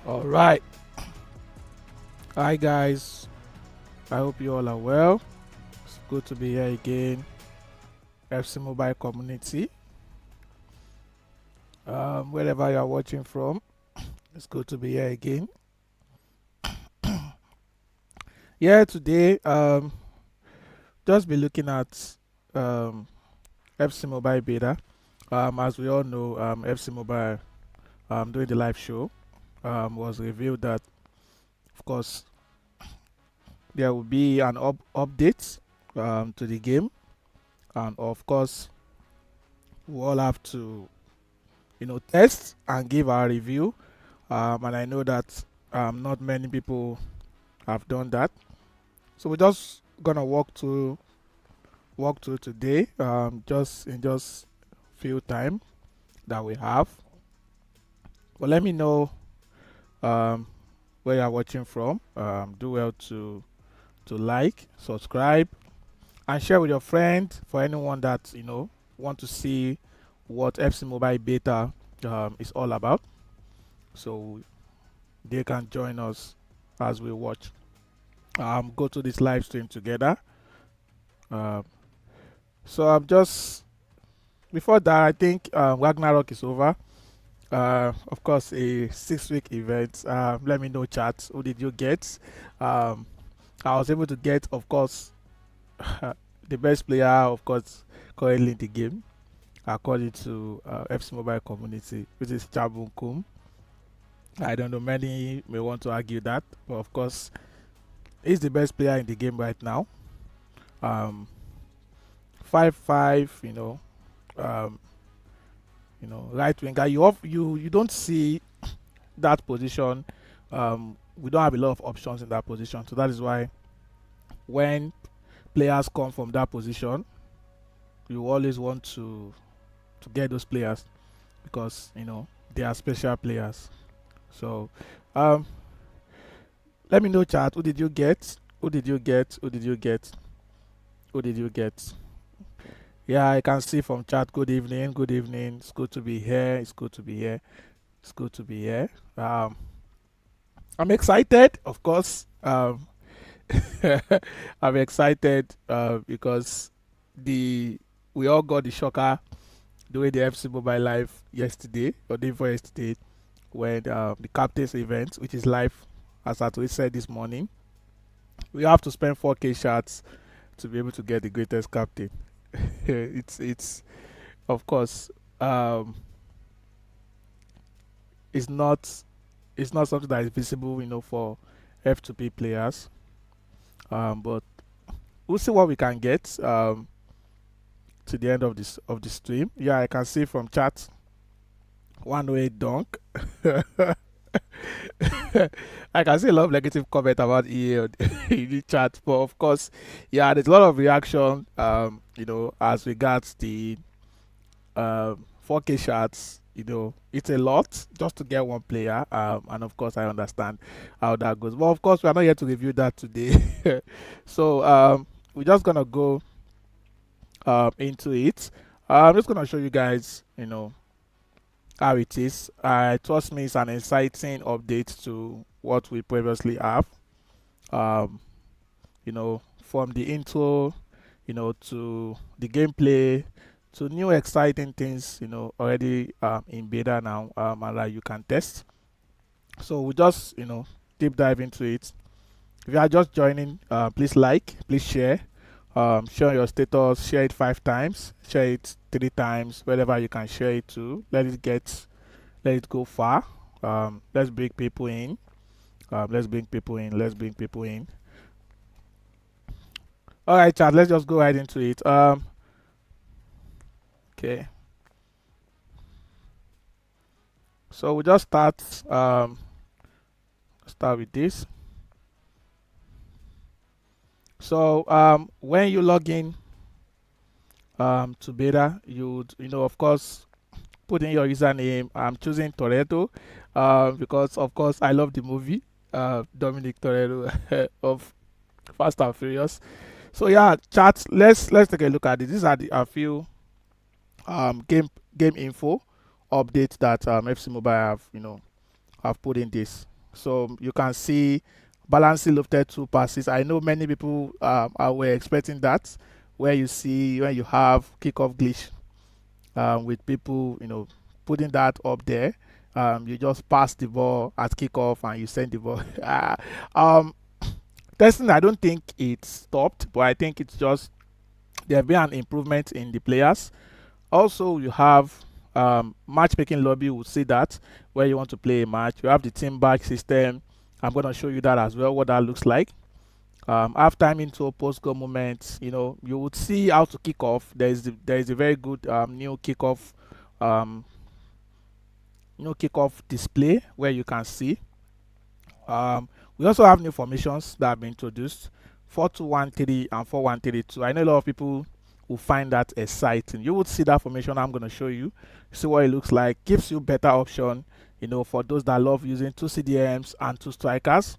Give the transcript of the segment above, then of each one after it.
All right. Hi, guys. I hope you all are well. It's good to be here again. FC Mobile community. Wherever you are watching from, it's good to be here again. Yeah, today, just be looking at FC Mobile beta. As we all know, FC Mobile during the live show was revealed that, of course, there will be an update to the game, and of course, we all have to test and give our review. And I know that not many people have done that, so we're just gonna walk through today, just in just few time that we have. But let me know um, where you're watching from. Do well to like, subscribe, and share with your friend for anyone that want to see what FC Mobile Beta is all about. So they can join us as we watch. Go to this live stream together. Um, so I'm just before that, I think Ragnarok is over. Of course, a 6 week event. Let me know, chat. Who did you get? Um, I was able to get, of course, the best player, of course, currently in the game, according to FC Mobile community, which is Chabunkum. I don't know, many may want to argue that, but of course, he's the best player in the game right now. Um, 5'5", um, right winger. You don't see that position. We don't have a lot of options in that position, so that is why when players come from that position, you always want to get those players because they are special players. So, um, let me know, chat. Who did you get? Who did you get? Who did you get? Who did you get? Yeah, I can see from chat. Good evening. Good evening. It's good to be here. It's good to be here. It's good to be here. I'm excited, of course. I'm excited because the we all got the shocker doing the FC Mobile Live yesterday or day before yesterday when the captain's event, which is live, as Atoy said this morning, we have to spend 4K shots to be able to get the greatest captain. It's of course um, it's not it's not something that is visible, for F2P players. But we'll see what we can get to the end of this stream. Yeah, I can see from chat 108 dunk. I can see a lot of negative comment about EA in the chat, but of course, yeah, there's a lot of reaction. As regards the 4K shots. It's a lot just to get one player, and of course, I understand how that goes. But of course, we are not here to review that today. So we're just gonna go into it. I'm just gonna show you guys, how it is. Trust me, it's an exciting update to what we previously have. Um, from the intro, to the gameplay, to new exciting things, already in beta now, and that you can test. So we just, deep dive into it. If you are just joining, please like, please share. Share your status, share it 5 times, share it 3 times, wherever you can share it to. Let it go far. Let's bring people in. Let's bring people in. Let's bring people in. All right, chat. Let's just go right into it. Okay. So we just start with this. So when you log in to beta, of course put in your username. I'm choosing Toretto because of course I love the movie Dominic Toretto of Fast and Furious. So yeah, chat. Let's take a look at it. These are a few game info updates that FC Mobile have put in this. So you can see balancing lofted 2 passes. I know many people were expecting that, where you see when you have kickoff glitch with people, putting that up there. You just pass the ball at kickoff and you send the ball. um, Testing, I don't think it stopped, but I think it's just there have been an improvement in the players. Also, you have matchmaking lobby. Will see that where you want to play a match. You have the team badge system. I'm going to show you that as well, what that looks like. Half time into post goal moment, you would see how to kick off. There is a very good um, new kickoff display where you can see. We also have new formations that have been introduced: 4-2-1-3 and 4-1-3-2. I know a lot of people will find that exciting. You would see that formation I'm going to show you, see what it looks like. Gives you better option, for those that love using 2 CDMs and 2 strikers.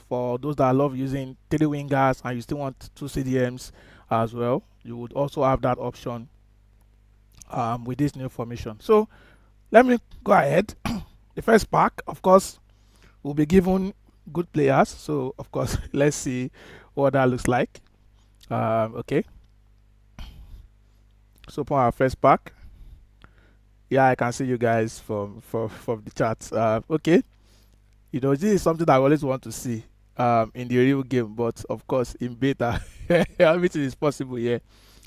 For those that love using 3 wingers and you still want 2 CDMs as well, you would also have that option with this new formation. So let me go ahead. The first pack, of course, will be given good players. So of course, let's see what that looks like. Okay. So for our first pack, yeah, I can see you guys from the chat. Okay. This is something I always want to see in the real game, but of course in beta, everything is possible here.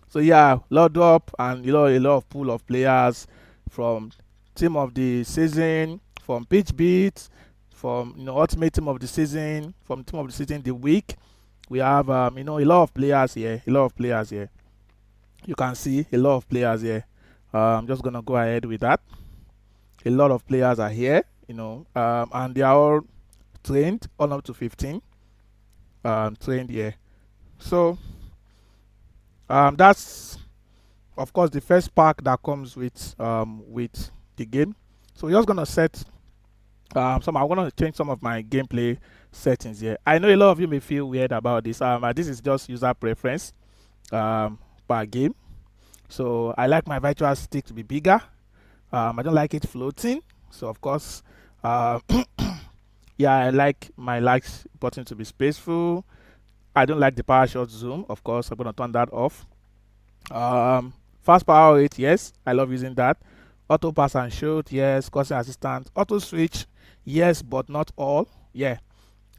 So yeah, load up and a lot of pool of players from team of the season, from pitch beat, from ultimate team of the season, from team of the season the week. We have a lot of players here. You can see a lot of players here. I'm just gonna go ahead with that. A lot of players are here, and they are all trained on up to 15 trained here. So that's of course the first pack that comes with the game. So we're just gonna set I'm gonna change some of my gameplay settings here. I know a lot of you may feel weird about this. This is just user preference per game. So I like my virtual stick to be bigger. I don't like it floating. So of course, yeah, I like my likes button to be spaceful. I don't like the power shot zoom. Of course, I'm gonna turn that off. Fast power rate, yes, I love using that. Auto pass and shoot, yes. Crossing assistant, auto switch, yes, but not all. Yeah.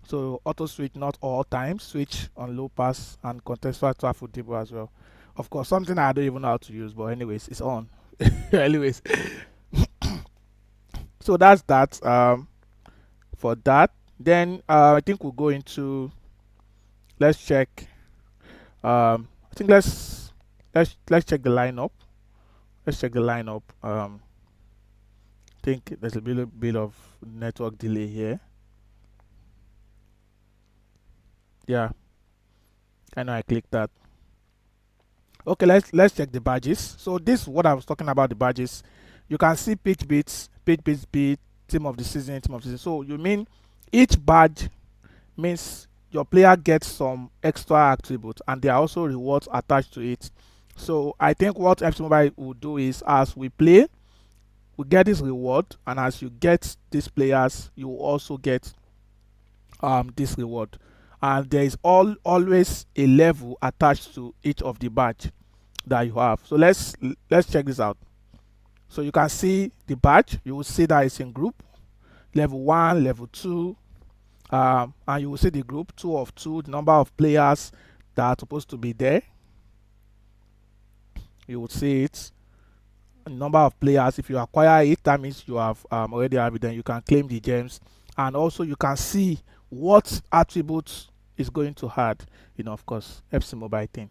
So auto switch not all times. Switch on low pass and contextual traffic football as well. Of course, something I don't even know how to use, but anyways, it's on. Anyways, so that's that for that. Then I think we'll go into, let's check. I think let's check the lineup. Let's check the lineup. I think there's a bit of network delay here. Yeah, I know I clicked that. Okay, let's check the badges. So this is what I was talking about, the badges. You can see pitch beat, team of the season. So you mean each badge means your player gets some extra attributes and there are also rewards attached to it. So I think what FC Mobile will do is, as we play, we get this reward, and as you get these players, you will also get this reward. And there is always a level attached to each of the badge that you have. So let's check this out. So you can see the badge. You will see that it's in group level 1, level 2, and you will see the group 2 of 2, the number of players that are supposed to be there. You will see it, the number of players. If you acquire it, that means you have already have it. Then you can claim the gems, and also you can see what attributes is going to add. Of course, FC Mobile thing.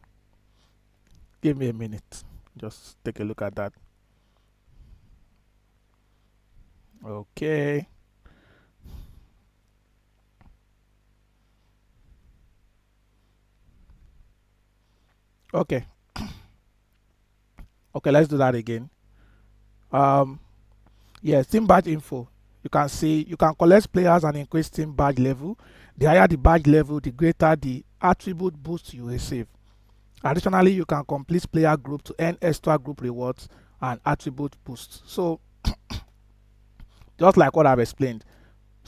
Give me a minute. Just take a look at that. Okay. Okay. Okay, let's do that again. Yeah, team badge info. You can see you can collect players and increase team badge level. The higher the badge level, the greater the attribute boost you receive. Additionally, you can complete player group to earn extra group rewards and attribute boosts. So just like what I've explained.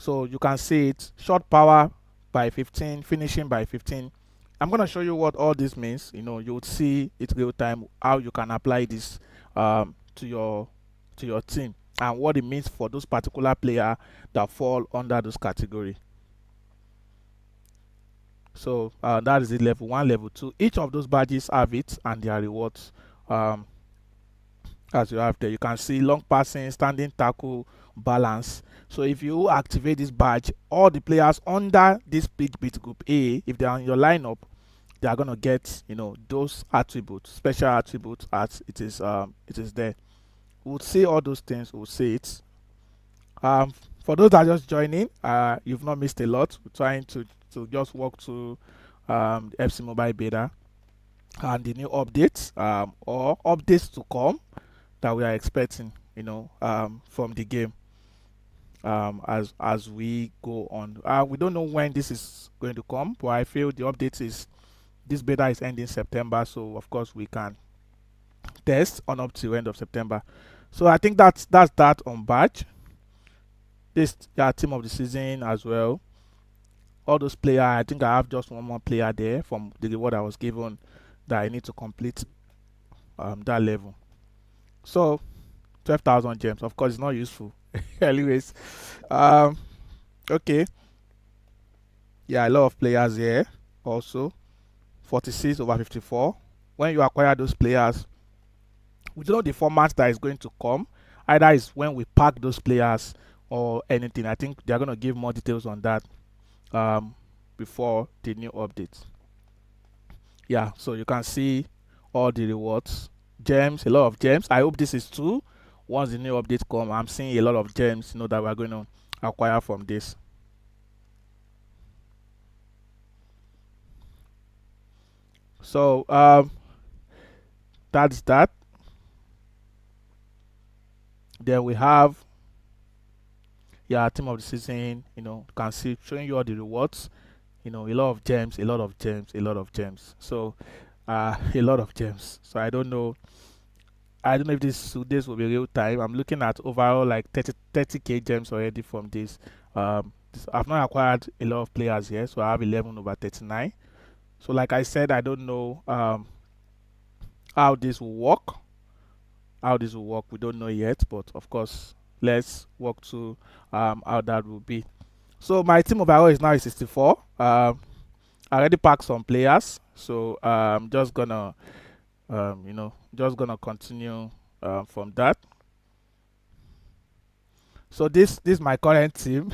So you can see it, short power by 15, finishing by 15. I'm going to show you what all this means. You would see it real time, how you can apply this to your team, and what it means for those particular player that fall under those category. So that is it, level 1, level 2. Each of those badges have it and their rewards. As you have there, you can see long passing, standing tackle, balance. So if you activate this badge, all the players under this big bit group A, if they are in your lineup, they are gonna get those attributes, special attributes, as it is there. We'll see all those things. We'll see it. For those that are just joining, you've not missed a lot. We're trying to just walk through the FC Mobile beta and the new updates, or updates to come that we are expecting, from the game, as we go on. We don't know when this is going to come, but I feel the update is this beta is ending September, so of course we can test on up to end of September. So I think that's that on badge. This team of the season as well. All those players, I think I have just one more player there from the reward I was given that I need to complete that level. So 12,000 gems. Of course, it's not useful. Anyways, okay. Yeah, a lot of players here also. 46 over 54. When you acquire those players, we don't know the format that is going to come. Either is when we pack those players or anything. I think they're going to give more details on that before the new update. Yeah, so you can see all the rewards. Gems, a lot of gems. I hope this is true. Once the new update come, I'm seeing a lot of gems that we're going to acquire from this. So that's that. Then we have team of the season. You can see showing you all the rewards. A lot of gems, a lot of gems, a lot of gems. So a lot of gems. So I don't know if this will be real time. I'm looking at overall like 30k gems already from this. I've not acquired a lot of players here, so I have 11 over 39. So like I said, I don't know how this will work. We don't know yet, but of course, let's walk through how that will be. So my team overall is now 64. I already packed some players, so I'm just gonna continue from that. So this is my current team.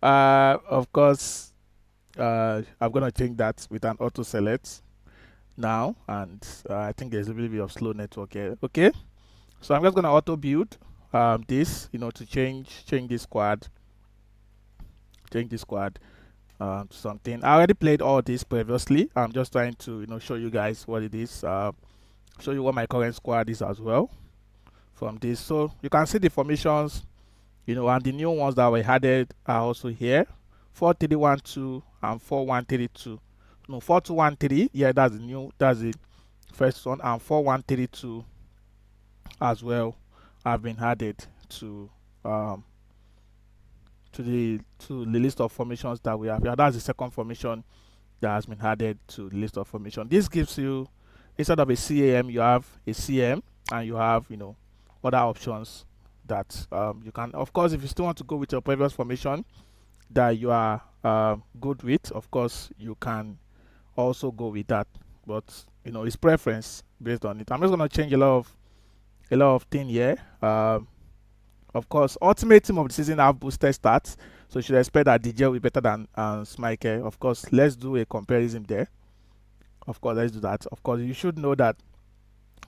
Of course, I'm gonna change that with an auto select now, and I think there's a little bit of slow network here. Okay, so I'm just gonna auto build this, to change this squad. Change the squad to something. I already played all this previously. I'm just trying to show you guys what it is. Show you what my current squad is as well from this. So you can see the formations, and the new ones that were added are also here. 4-3-1-2 and 4-1-3-2. No, 4-2-1-3. Yeah, that's the first one, and 4-1-3-2 as well have been added to the list of formations that we have. Yeah, that's the second formation that has been added to the list of formation. This gives you, instead of a CAM, you have a CM, and you have other options that you can. Of course, if you still want to go with your previous formation that you are good with, of course you can also go with that. But it's preference based on it. I'm just gonna change a lot of things here. Of course, ultimate team of the season have boosted stats, so you should expect that DJ will be better than Smike. Of course, let's do a comparison there. Of course, let's do that. Of course, you should know that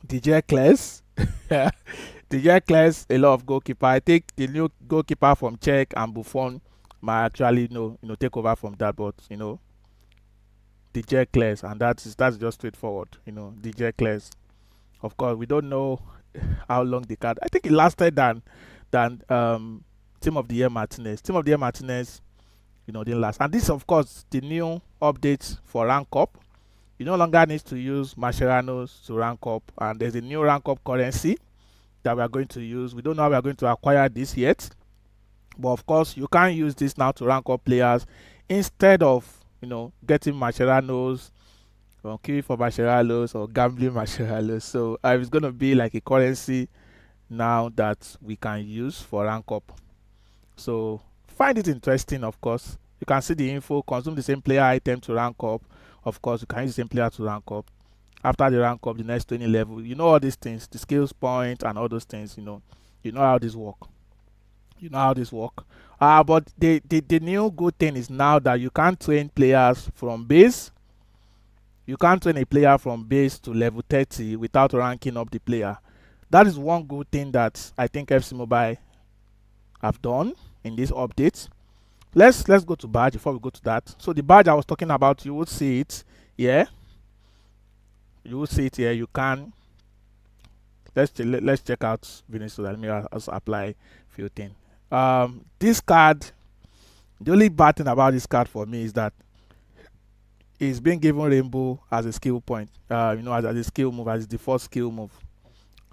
DJ clears. DJ clears a lot of goalkeeper. I think the new goalkeeper from Czech and Buffon might actually take over from that, but DJ clears, and that's just straightforward. DJ clears. Of course, we don't know how long the card. I think it lasted than Team of the Year Martinez. Team of the Year Martinez, didn't last. And this, of course, the new update for rank up. You no longer need to use Mascherano's to rank up, and there's a new rank up currency that we are going to use. We don't know how we are going to acquire this yet, But of course, you can use this now to rank up players instead of getting Mascherano's or queuing for Mascherano's or gambling Mascherano's. So it's going to be like a currency now that we can use for rank up. So find it interesting. Of course, you can see the info, consume the same player item to rank up. Of course, you can use the same player to rank up. After the rank up, the next 20 level, all these things, the skills point and all those things. You know how this work. You know how this work. But the new good thing is now that you can't train players from base. You can't train a player from base to level 30 without ranking up the player. That is one good thing that I think FC Mobile have done in this update. Let's go to badge before we go to that. So the badge I was talking about, you will see it here. You will see it here. You can let's check out Venezuela. Let me also apply few things. This card, the only bad thing about this card for me is that it's being given rainbow as a skill point. As a skill move, as the first skill move.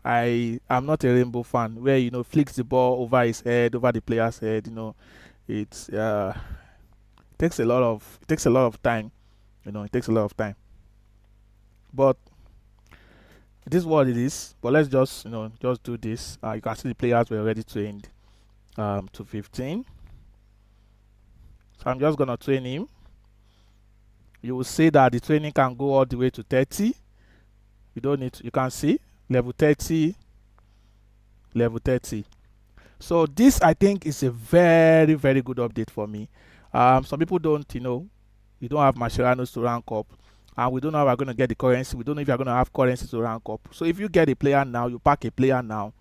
I am not a rainbow fan where flicks the ball over his head, over the player's head. It's takes a lot of time. It takes a lot of time. But this is what it is. But let's just just do this. You can see the players were already trained to 15. So I'm just gonna train him. You will see that the training can go all the way to 30. You don't need to, you can see level 30, level 30. So this I think is a very, very good update for me. Some people don't, you don't have Mascherano's to rank up, and we don't know how we're going to get the currency. We don't know if you're going to have currency to rank up. So if you get a player now, you pack a player now,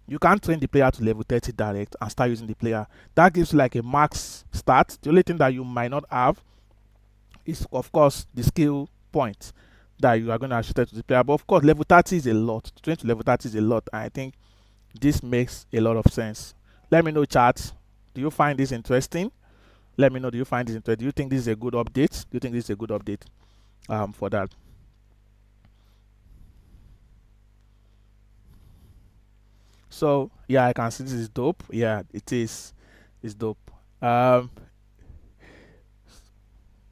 you can train the player to level 30 direct and start using the player. That gives you like a max start. The only thing that you might not have is, of course, the skill point that you are going to attribute to the player. But of course, level 30 is a lot. To train to level 30 is a lot. And I think this makes a lot of sense. Let me know, chat. Do you find this interesting? Let me know. Do you find this interesting? Do you think this is a good update? Do you think this is a good update for that? So yeah, I can see this is dope. Yeah, it is. It's dope.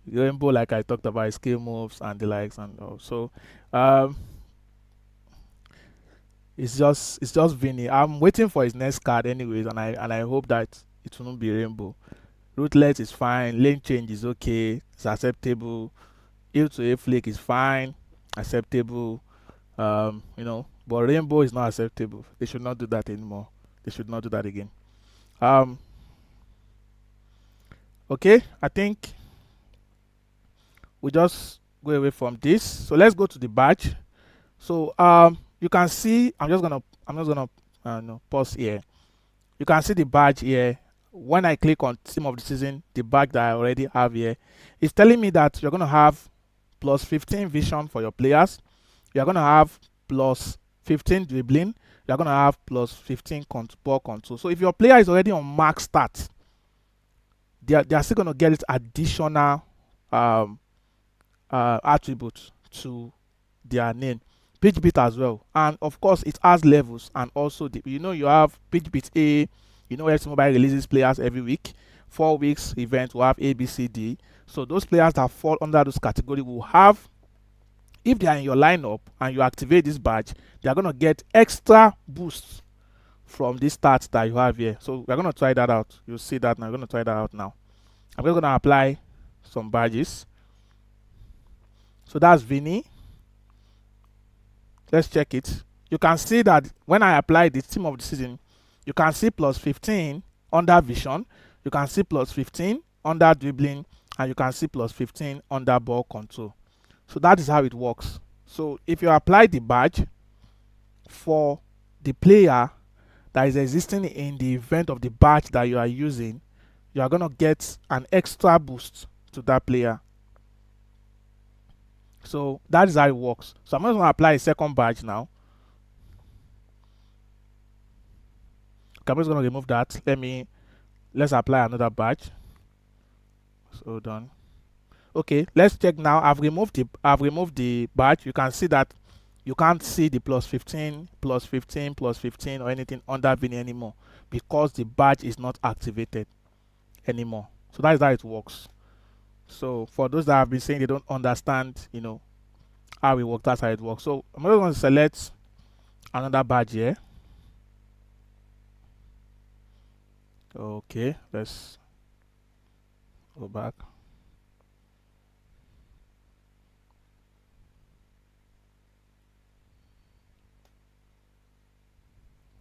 Rainbow, like I talked about, skill moves and the likes and all. So it's just Vinny. I'm waiting for his next card anyways, and I hope that it will not be rainbow. Ruthless is fine. Lane change is okay. It's acceptable. A to A flick is fine, acceptable. But rainbow is not acceptable. They should not do that anymore. They should not do that again. Okay, I think we just go away from this. So let's go to the badge. So you can see, I'm just gonna pause here. You can see the badge here. When I click on team of the season, the badge that I already have here, it's telling me that you're gonna have plus 15 vision for your players. You're gonna have plus 15 dribbling. You're gonna have plus 15 ball control. So if your player is already on max stat, they are still gonna get this additional attribute to their name. Pitch beat as well, and of course it has levels, and also you have pitch beat A. FC Mobile releases players every week. 4 weeks event will have A, B, C, D. So those players that fall under those category will have, if they are in your lineup and you activate this badge, they are going to get extra boosts from this stats that you have here. So we're going to try that out. You'll see that now. I'm going to try that out now. I'm just going to apply some badges. So that's Vinny. Let's check it. You can see that when I apply the team of the season, you can see plus 15 under vision. You can see plus 15 under dribbling, and you can see plus 15 under ball control. So that is how it works. So if you apply the badge for the player that is existing in the event of the badge that you are using, you are going to get an extra boost to that player. So that is how it works. So I'm just going to apply a second badge now. Okay, I'm just going to remove that. Let's apply another badge. So done. Okay, let's check now. I've removed the badge. You can see that you can't see the plus 15, plus 15, plus 15 or anything under Vini anymore because the badge is not activated anymore. So that is how it works. So for those that have been saying they don't understand, how it works, that's how it works. So I'm just going to select another badge here. Okay, let's go back.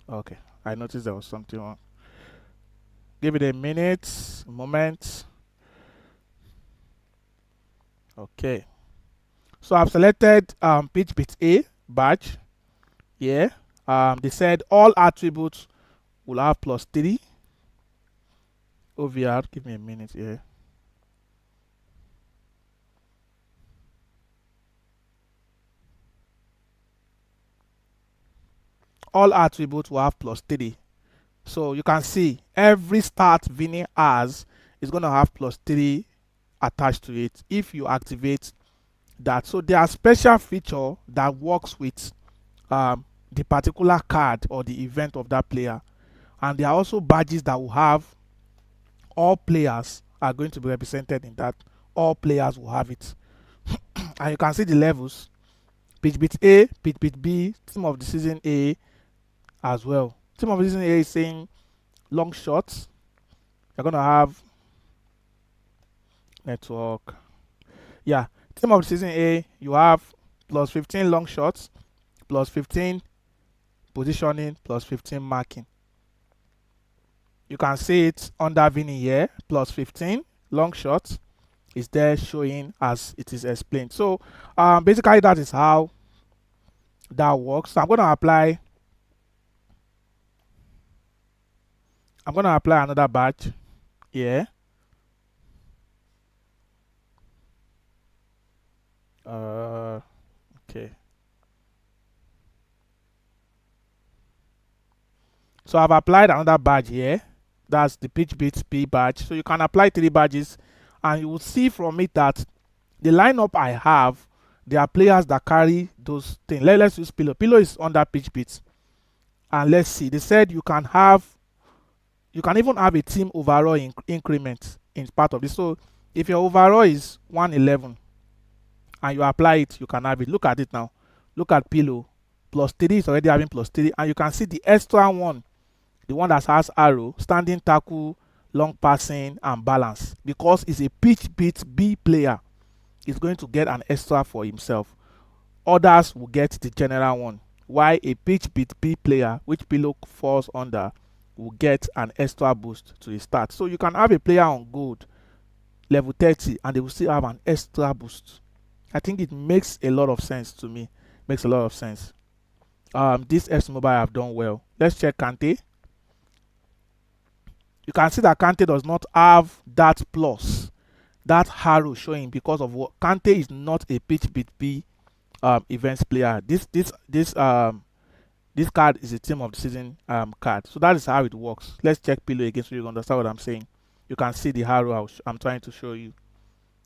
Okay, I noticed there was something wrong. Give it a minute, moment. Okay, so I've selected pitch bit A badge. Yeah, they said all attributes will have plus 3. OVR, give me a minute here. All attributes will have plus 3. So you can see every start Vini has is going to have plus 3 attached to it if you activate that. So there are special feature that works with the particular card or the event of that player, and there are also badges that will have all players are going to be represented in that. All players will have it. And you can see the levels: pitch bit A, pitch bit B, team of the season A as well. Team of the season A is saying long shots. You're gonna have network. Yeah, team of the season A, you have plus 15 long shots, plus 15 positioning, plus 15 marking. You can see it under Vini here, plus 15 long shots is there showing as it is explained. So basically that is how that works. So I'm going to apply another badge here. Okay. So I've applied another badge here. That's the pitch bit P badge. So you can apply 3 badges, and you will see from it that the lineup I have, there are players that carry those things. Let's use Pillow. Pillow is under pitch bit. And let's see. They said you can even have a team overall increment in part of this. So if your overall is 111 and you apply it, you can have it. Look at it now. Look at Pillow. Plus 3 is already having plus 3. And you can see the extra one, the one that has arrow, standing tackle, long passing, and balance. Because it's a pitch bit B player, is going to get an extra for himself. Others will get the general one. While a pitch bit B player, which Pillow falls under, will get an extra boost to his start. So you can have a player on gold, level 30, and they will still have an extra boost. I think it makes a lot of sense to me. Makes a lot of sense. This FC Mobile have done well. Let's check Kante. You can see that Kante does not have that plus, that arrow showing, because of what Kante is not a pitch bit B events player. This card is a team of the season card. So that is how it works. Let's check Pillow again so you understand what I'm saying. You can see the arrow I'm trying to show you.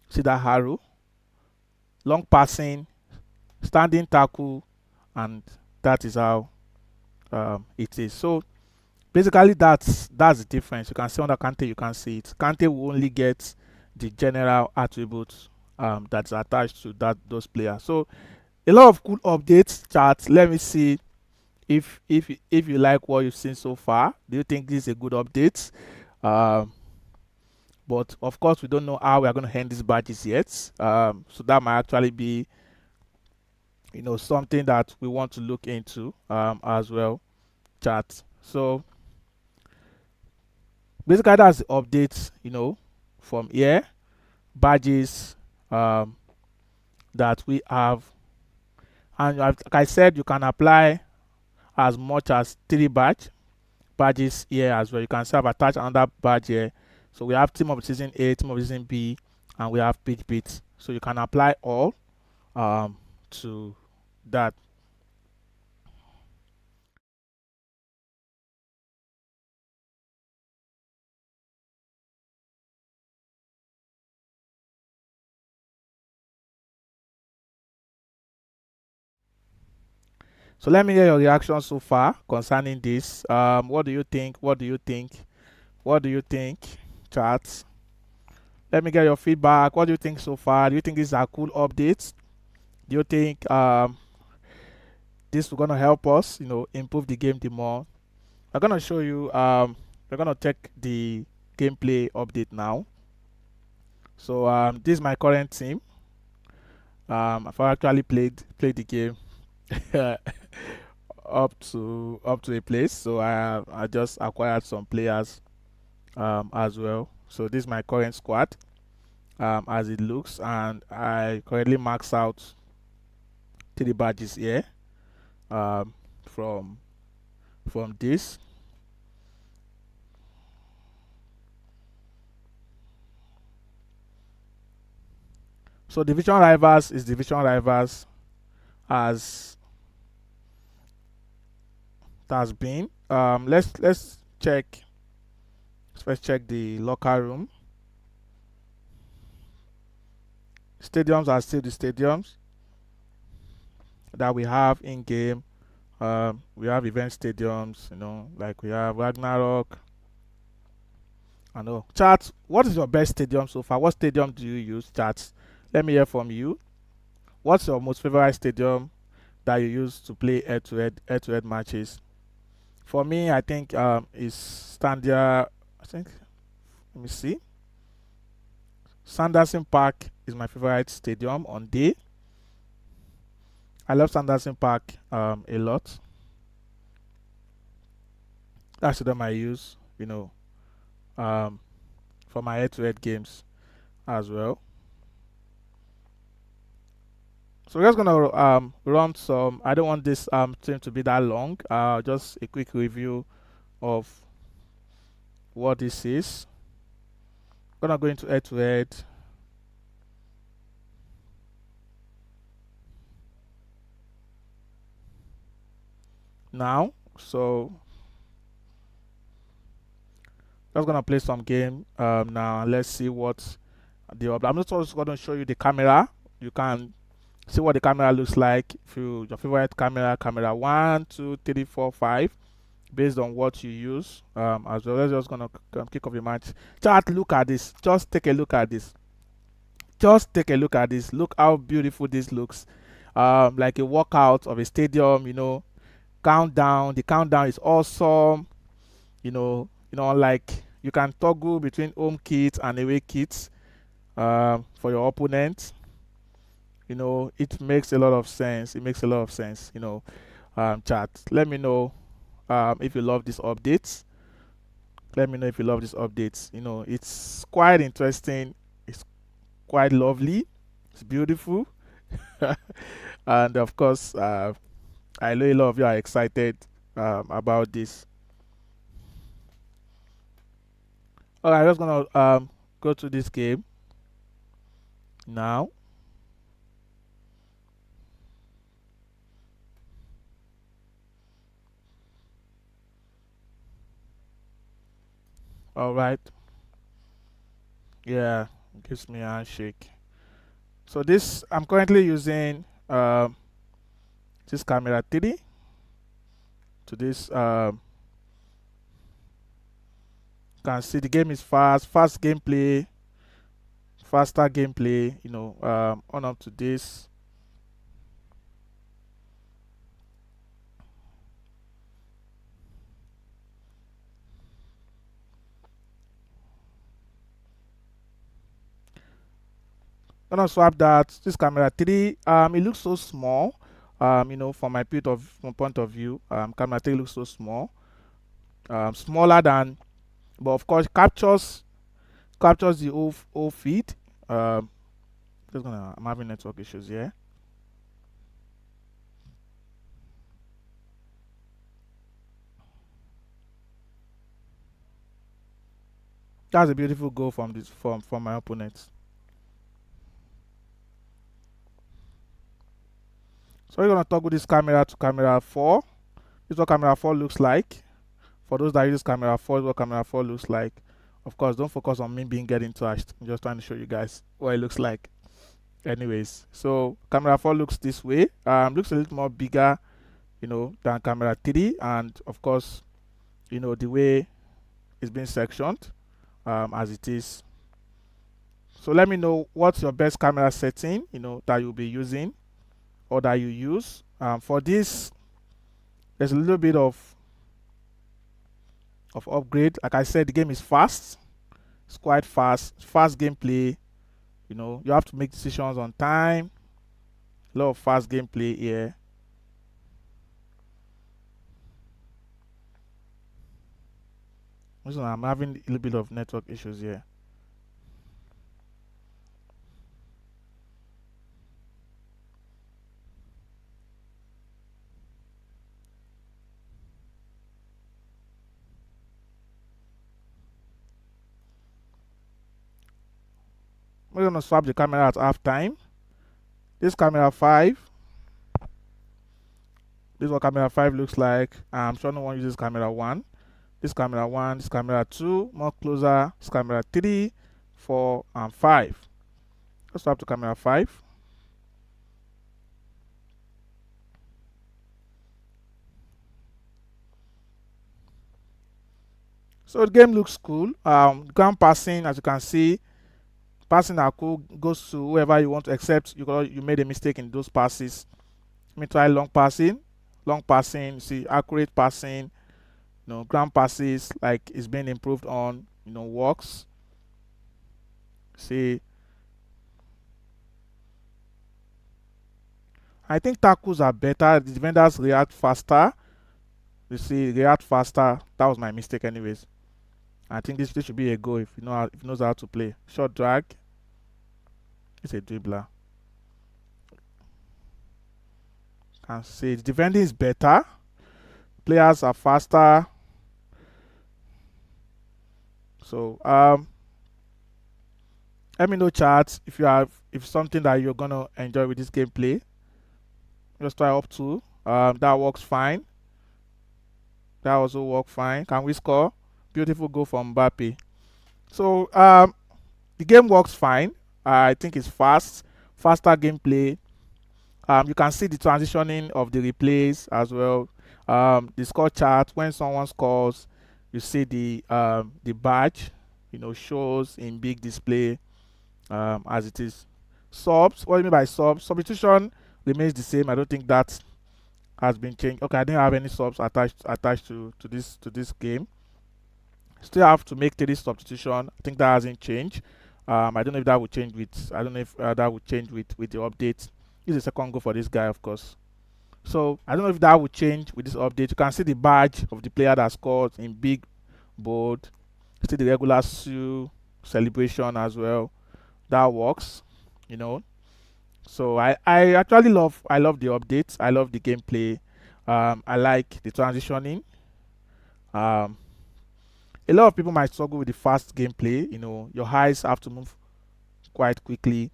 See that arrow? Long passing, standing tackle, and that is how it is. So basically that's the difference. You can see under Kante, you can see it. Kante will only get the general attributes that's attached to those players. So a lot of cool updates, chat. Let me see if you like what you've seen so far. Do you think this is a good update? But of course we don't know how we are going to end these badges yet. So that might actually be something that we want to look into as well, chat. So basically that's the updates from here, badges that we have. And like I said, you can apply as much as 3 badges here as well. You can see I've attached another badge here. So we have team of the season A, team of the season B, and we have pitch bits. So you can apply all to that. So let me hear your reaction so far concerning this. What do you think? What do you think? What do you think? Chat. Let me get your feedback. What do you think so far? Do you think these are cool updates? Do you think this is gonna help us, improve the game the more? I'm gonna show you. We're gonna take the gameplay update now. So this is my current team. I've actually played the game up to a place. So I just acquired some players as well. So this is my current squad as it looks, and I currently max out 3 badges here um, from this. So division rivals is division rivals as it has been. Let's check. Let's first check the locker room. Stadiums are still the stadiums that we have in game. We have event stadiums, like we have Ragnarok. I know. Chat, what is your best stadium so far? What stadium do you use? Chat, let me hear from you. What's your most favorite stadium that you use to play head-to-head matches? For me, I think is Standia. I think. Let me see. Sanderson Park is my favorite stadium on day. I love Sanderson Park a lot. That's the stadium I use, um, for my head-to-head games as well. So we're just gonna run some. I don't want this stream to be that long. Just a quick review of what this is. Gonna go into head-to-head. Now, so just gonna play some game now. Let's see what I'm just also gonna show you the camera. You can see what the camera looks like. If your favorite camera 1, 2, 3, 4, 5, based on what you use as well. Let's just gonna kick off the match. Chat, look at this. Just take a look at this. Just take a look at this. Look how beautiful this looks. Like a walkout of a stadium. Countdown. The countdown is awesome. Like you can toggle between home kits and away kits for your opponent. It makes a lot of sense. It makes a lot of sense. Chat. Let me know if you love these updates. Let me know if you love these updates. It's quite interesting. It's quite lovely. It's beautiful. And of course, I know a lot of you are excited about this. All right, I'm just gonna go to this game now. All right. Yeah, gives me a handshake. So this I'm currently using this camera 3 to this. You can see the game is fast gameplay, faster gameplay. On up to this. Gonna swap that. This camera 3. It looks so small. From my point of view, camera 3 looks so small. Smaller than, but of course captures the whole feed. I'm having network issues here. That's a beautiful goal from my opponent. So we're gonna toggle this camera to camera 4. This is what camera 4 looks like. For those that use camera 4, this is what camera 4 looks like. Of course, don't focus on me getting trashed. I'm just trying to show you guys what it looks like. Anyways, so camera 4 looks this way. Looks a little more bigger. than camera 3, and of course, the way it's been sectioned as it is. So let me know what's your best camera setting, that you'll be using or that you use. For this, there's a little bit of upgrade. Like I said, the game is fast. It's quite fast gameplay. You have to make decisions on time. A lot of fast gameplay here. Listen, I'm having a little bit of network issues here. We're gonna swap the camera at half time. This camera 5. This is what camera 5 looks like. I'm sure no one uses camera 1. This camera 1, this camera 2, more closer. This camera 3, 4, and 5. Let's swap to camera 5. So the game looks cool. Ground passing, as you can see, passing are cool, goes to whoever you want to, except you made a mistake in those passes. Let me try long passing. Long passing, see, accurate passing, ground passes, like it's being improved on, works. See, I think tackles are better. The defenders react faster. You see, react faster. That was my mistake, anyways. I think this should be a goal if if he knows how to play. Short drag. It's a dribbler. Can see the defending is better. Players are faster. So let me know, chat, if something that you're gonna enjoy with this gameplay. Just try up to. That works fine. That also worked fine. Can we score? Beautiful goal from Mbappe. So the game works fine. I think it's faster gameplay. You can see the transitioning of the replays as well. The score chart, when someone scores, you see the badge, shows in big display as it is. Subs, what do you mean by subs? Substitution remains the same. I don't think that has been changed. Okay, I didn't have any subs attached to this game. Still have to make 3 substitution. I think that hasn't changed. I don't know if that will change with. I don't know if that will change with the update. This is the second goal for this guy, of course. So I don't know if that will change with this update. You can see the badge of the player that scored in big bold. See the regular Sue celebration as well. That works, So I actually love the updates. I love the gameplay. I like the transitioning. A lot of people might struggle with the fast gameplay. Your eyes have to move quite quickly.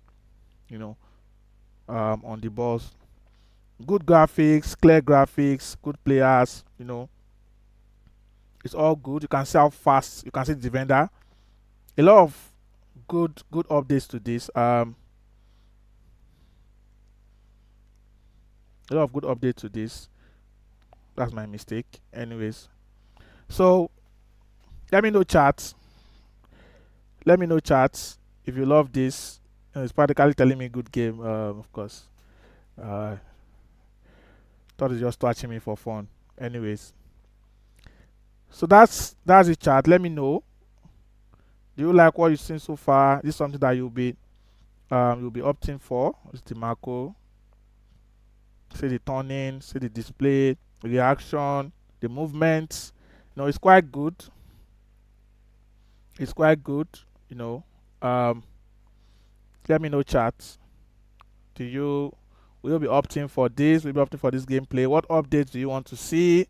On the balls. Good graphics, clear graphics, good players. It's all good. You can see how fast. You can see the defender. A lot of good updates to this. A lot of good updates to this. That's my mistake. Anyways, so let me know, chat. Let me know, chat, if you love this. It's practically telling me good game. Of course. Thought it's just touching me for fun. Anyways, so that's it, chat. Let me know. Do you like what you've seen so far? This is something that you'll be opting for. It's the macro. See the turning, see the display, reaction, the movements. It's quite good. It's quite good. Let me know, chat. Will you be opting for this? Will you be opting for this gameplay? What updates do you want to see?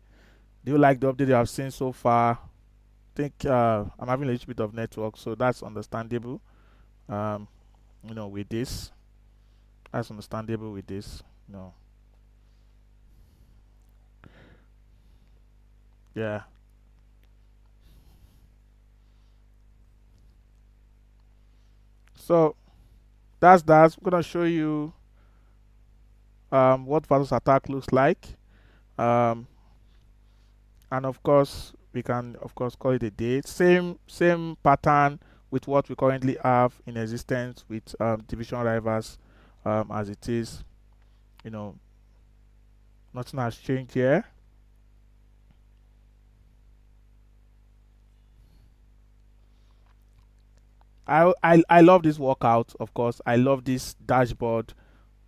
Do you like the update you have seen so far? I think I'm having a little bit of network, so that's understandable. With this, that's understandable with this. Yeah. So that's that. I'm gonna show you what versus attack looks like. um, and of course we can of course call it a day. Same pattern with what we currently have in existence with division rivals, as it is. You know, nothing has changed here. I love this workout. Of course, I love this dashboard,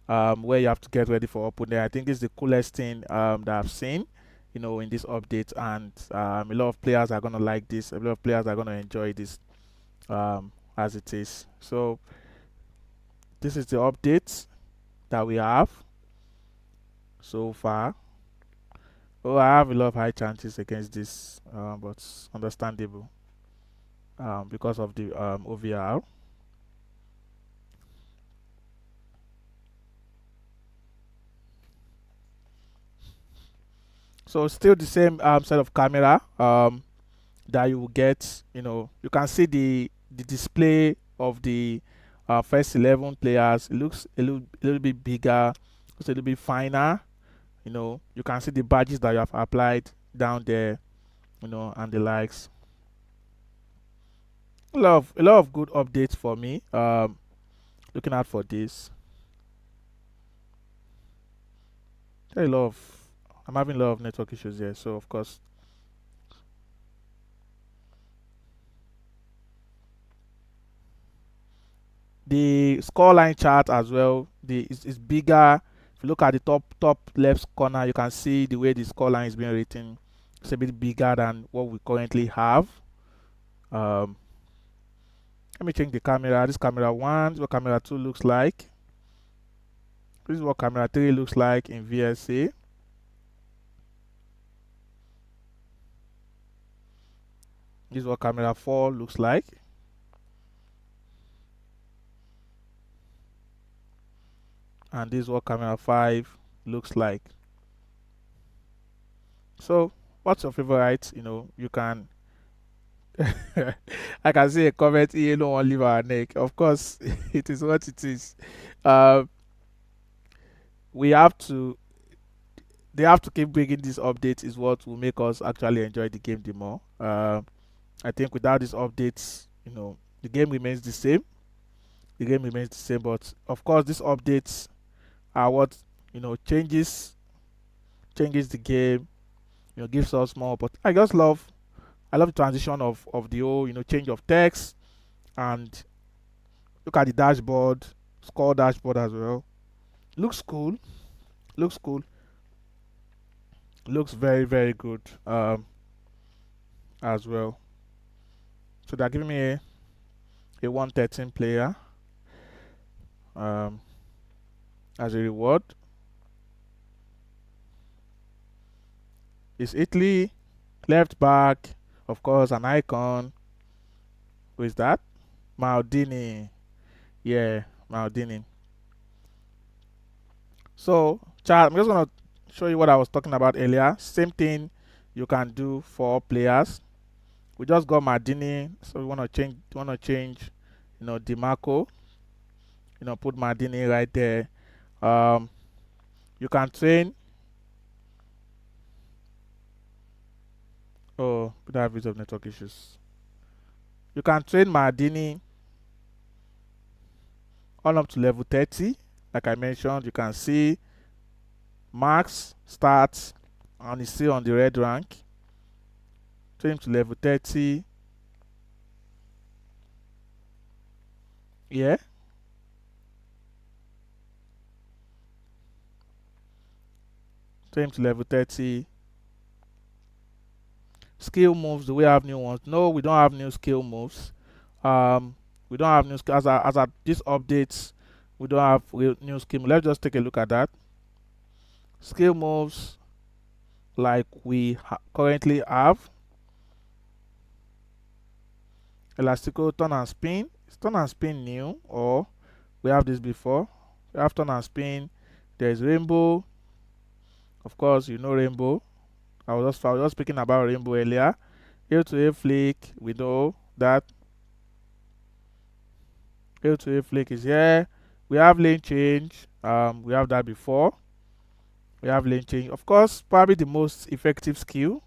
where you have to get ready for open day. I think it's the coolest thing that I've seen, in this update, and a lot of players are gonna like this. A lot of players are gonna enjoy this, as it is. So this is the update that we have so far. Oh, I have a lot of high chances against this, but understandable, because of the OVR. So still the same set of camera that you will get. You can see the display of the first 11 players. It looks a little bit bigger, looks a little bit finer. You can see the badges that you have applied down there, and the likes. A lot of good updates for me. Looking out for this. There are a lot of I'm having a lot of network issues here, so of course the scoreline chart as well. Is bigger. If you look at the top left corner, you can see the way the scoreline is being written. It's a bit bigger than what we currently have. Um, Let me change the camera. This camera one, this is what camera two looks like. This is what camera three looks like in VSA. This is what camera four looks like. And this is what camera five looks like. So, what's your favorite? You can. I can see a comment here. No one leave our neck. Of course, it is what it is. Uh, we have to. They have to keep bringing these updates. Is what will make us actually enjoy the game the more. I think without these updates, the game remains the same. The game remains the same, but of course, these updates are what changes the game. Gives us more. But I love the transition of the whole change of text, and look at the dashboard, score dashboard as well. Looks cool. Looks cool. Looks very very good, as well. So they're giving me a 113 player, um, as a reward. It's Italy, left back, of course, an icon. Who is that? Maldini. Yeah, Maldini. So, chat, I'm just gonna show you what I was talking about earlier. Same thing you can do for players. We just got Maldini, so we wanna change, Dimarco. Put Maldini right there. Um, you can train. Oh, we don't have bit of network issues. You can train Maldini on up to level 30. Like I mentioned, you can see max starts and it's still on the red rank. Train him to level 30. Yeah. Train him to level 30. Skill moves, do we have new ones? No, we don't have new skill moves. We don't have new skill as these updates. We don't have new skill moves. Let's just take a look at that. Skill moves like we currently have. Elastical turn and spin. Is turn and spin new, or we have this before? We have turn and spin. There's rainbow. Of course, rainbow. I was just speaking about rainbow earlier. A to A flick. We know that A to A flick is here. We have lane change. We have that before. We have lane change. Of course, probably the most effective skill,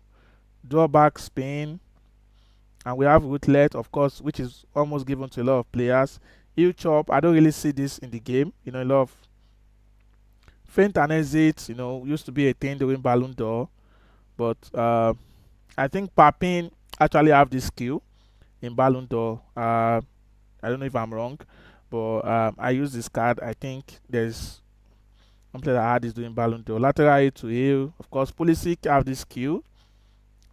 drawback spin, and we have rootlet, of course, which is almost given to a lot of players. Heel chop, I don't really see this in the game. You know, a lot of feint and exit, you know, used to be a thing during Ballon d'Or, but I think Papin actually have this skill in Ballon d'Or. I don't know if I'm wrong, but I use this card. I think there's one player that had this doing Ballon d'Or. Lateral A to heel. Of course, Pulisic have this skill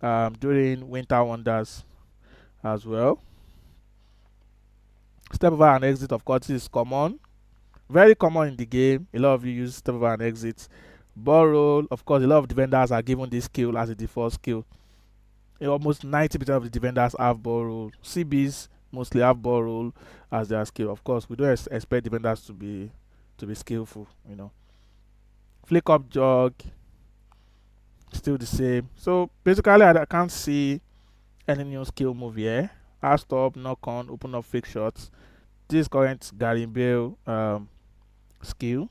during Winter Wonders as well. Step over and exit, of course, is common. Very common in the game. A lot of you use step over and exit. Ball roll, of course, a lot of defenders are given this skill as a default skill. Almost 90% of the defenders have ball roll. CBs mostly have ball roll as their skill. Of course, we don't expect defenders to be skillful. You know, flick up jog, still the same. So basically, I can't see any new skill move here. Hard stop, knock on, open up fake shots. This current Gary Bale skill.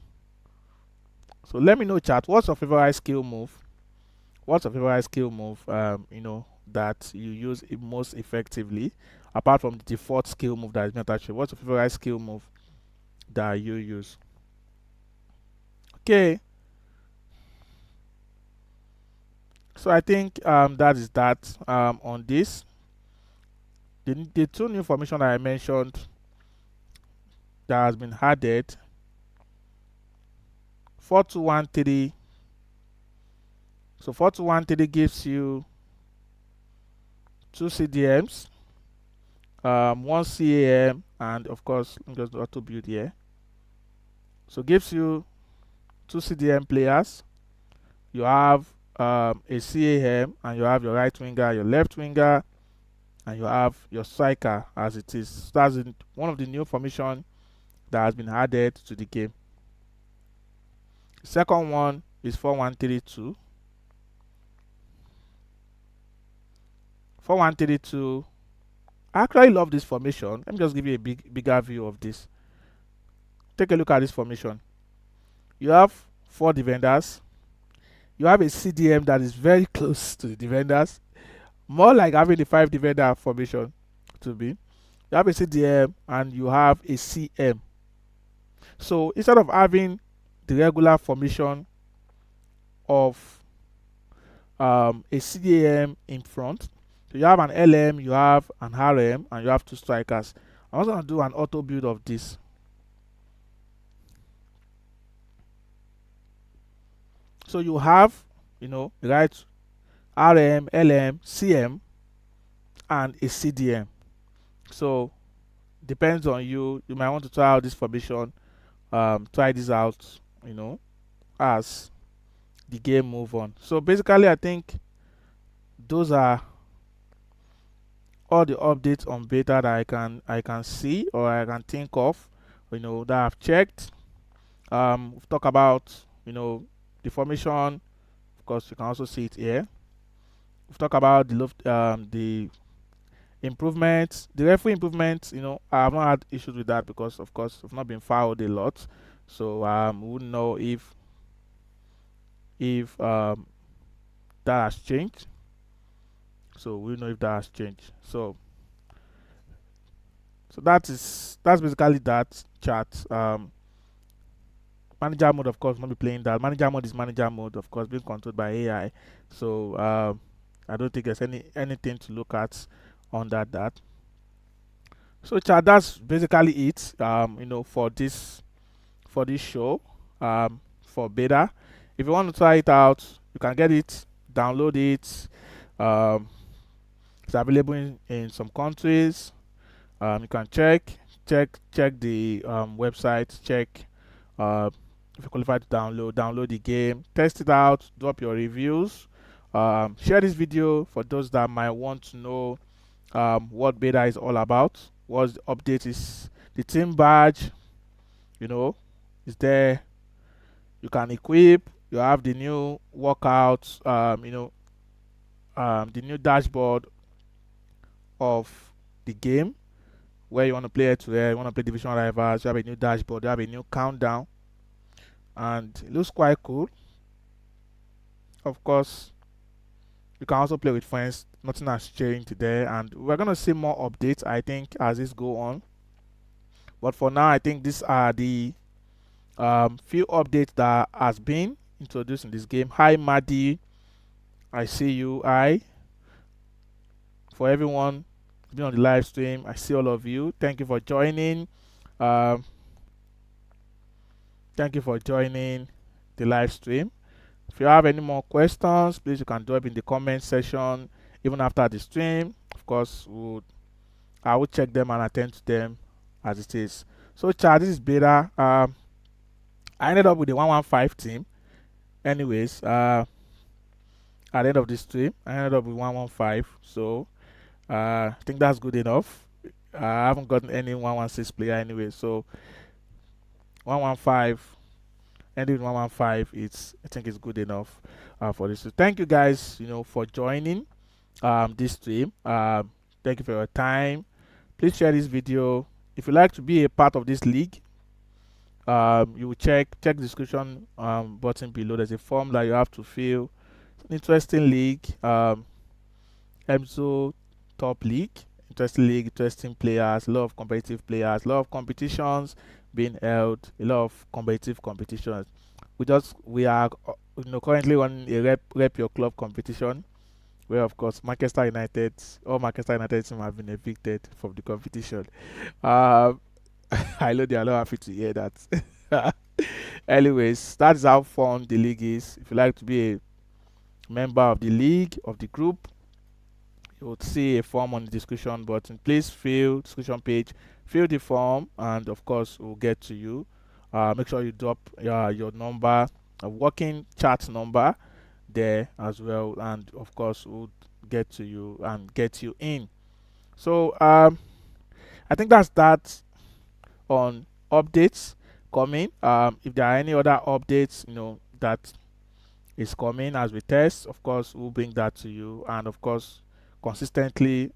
So let me know, chat. What's your favorite skill move? What's your favorite skill move? You know, that you use it most effectively, apart from the default skill move that is not actually. What's your favorite skill move that you use? Okay. So I think that is that on this. The two new formation that I mentioned that has been added, 4-2-1-3. So 4-2-1-3 gives you 2 CDMs, 1 CAM, and of course, I'm just auto build here. So gives you 2 CDM players. You have a CAM, and you have your right winger, your left winger, and you have your striker as it is. So that's one of the new formation that has been added to the game. The second one is 4-1-3-2. 4-1-3-2. I actually love this formation. Let me just give you a bigger view of this. Take a look at this formation. You have 4 defenders. You have a CDM that is very close to the defenders, more like having the 5 defender formation to be. You have a CDM and you have a CM. So instead of having the regular formation of a CAM in front, so you have an LM, you have an RM, and you have 2 strikers. I'm also going to do an auto build of this. So you have, you know, right RM, LM, CM, and a CDM. So depends on you. You might want to try out this formation. Try this out, you know, as the game move on. So basically, I think those are all the updates on beta that I can see or I can think of, you know, that I've checked. We've talked about, you know, the formation. Of course, you can also see it here. We've talked about the improvements, the referee improvements. You know, I have not had issues with that because, of course, I've not been fouled a lot, so we wouldn't know if that has changed. So we know if that has changed. So that's basically that chat. Manager mode, of course, not be playing that. Manager mode is manager mode, of course, being controlled by AI. So I don't think there's anything to look at on that. So chat, that's basically it. You know, for this show, for beta. If you want to try it out, you can get it, download it. It's available in some countries. You can check the website, check if you qualify to download the game, test it out, drop your reviews, share this video for those that might want to know what beta is all about, what the update is. The team badge, you know, is there. You can equip. You have the new workouts, you know, the new dashboard of the game where you want to play it to where you want to play division rivals. You have a new dashboard, you have a new countdown, and it looks quite cool. Of course, you can also play with friends. Nothing has changed there, and we're gonna see more updates, I think, as this go on. But for now, I think these are the few updates that has been introduced in this game. Hi, Maddie. I see you. Hi, for everyone who's been on the live stream. I see all of you. Thank you for joining. Um, thank you for joining the live stream. If you have any more questions, please you can drop in the comment section even after the stream. Of course, I will check them and attend to them as it is. So, chat, this is beta. I ended up with the 115 team. Anyways, at the end of this stream, I ended up with 115. So, I think that's good enough. I haven't gotten any 116 player anyway. So, 115, ending with 115, I think it's good enough for this. So, thank you guys, for joining this stream. Thank you for your time. Please share this video. If you'd like to be a part of this league, you will check the description button below. There's a form that you have to fill. It's an interesting league, EMSO top league. Interesting league, interesting players, a lot of competitive players, a lot of competitions being held, a lot of competitive competitions. We are currently on a rep your club competition, where of course all Manchester United team have been evicted from the competition. Um, I know they are not happy to hear that. Anyways, that's how fun the league is. If you like to be a member of the league, of the group, you would see a form on the description button. Please fill description page, fill the form, and of course, we'll get to you. Make sure you drop your number, a working chat number there as well, and of course, we'll get to you and get you in. So, I think that's that on updates coming. If there are any other updates, that is coming as we test, of course, we'll bring that to you. And of course, consistently,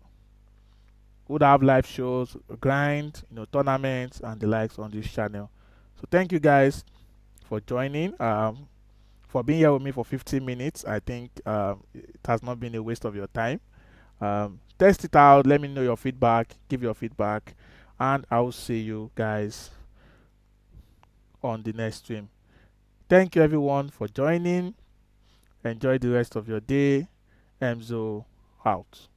we'll have live shows, grind, tournaments, and the likes on this channel. So, thank you guys for joining. For being here with me for 15 minutes. I think it has not been a waste of your time. Test it out. Let me know your feedback. Give your feedback. And I will see you guys on the next stream. Thank you everyone for joining. Enjoy the rest of your day. Emzo out.